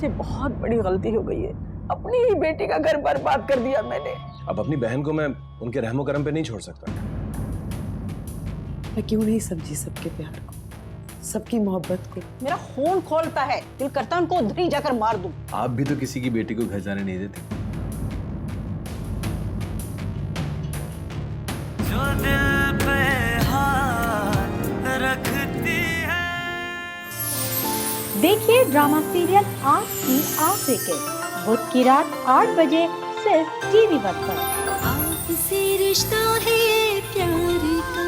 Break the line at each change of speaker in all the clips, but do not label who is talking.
मुझसे बहुत बड़ी गलती हो गई है। अपनी ही बेटी का घर बर्बाद कर दिया मैंने।
अब अपनी बहन को मैं उनके रहमो करम पे नहीं छोड़ सकता।
मैं क्यों नहीं समझी सबके प्यार को, सबकी मोहब्बत को।
मेरा खून खोलता है, दिल करता है उनको उधर ही जाकर मार दूं।
आप भी तो किसी की बेटी को घर जाने नहीं देते।
जो दिल पे हाथ रखती है।
देखिए ड्रामा सीरियल आँख की आंखें के बुध की रात 8 बजे सिर्फ TV1 पर।
आपसे रिश्ता है प्यार का।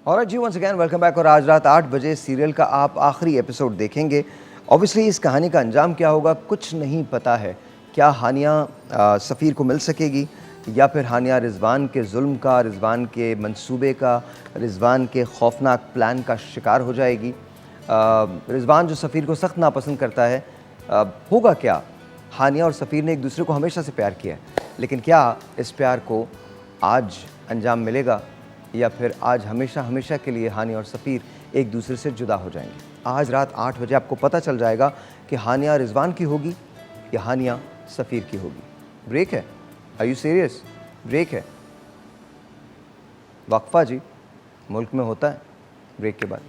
और जी वंस अगेन वेलकम बैक। और आज रात 8 बजे सीरियल का आप आखिरी एपिसोड देखेंगे। ऑब्वियसली इस कहानी का अंजाम क्या होगा कुछ नहीं पता है। क्या हानिया सफ़ीर को मिल सकेगी या फिर हानिया रिजवान के जुल्म का, रिजवान के मंसूबे का, रिजवान के खौफनाक प्लान का शिकार हो जाएगी। रिजवान जो सफ़ीर को सख्त नापसंद करता है, होगा क्या? हानिया और सफ़ीर ने एक दूसरे को हमेशा से प्यार किया है, लेकिन क्या इस प्यार को आज अंजाम मिलेगा या फिर आज हमेशा हमेशा के लिए हानिया और सफ़ीर एक दूसरे से जुदा हो जाएंगे? आज रात 8 बजे आपको पता चल जाएगा कि हानिया रिजवान की होगी या हानिया सफ़ीर की होगी। ब्रेक है। Are you serious? ब्रेक है। वक्फा जी मुल्क में होता है ब्रेक के बाद।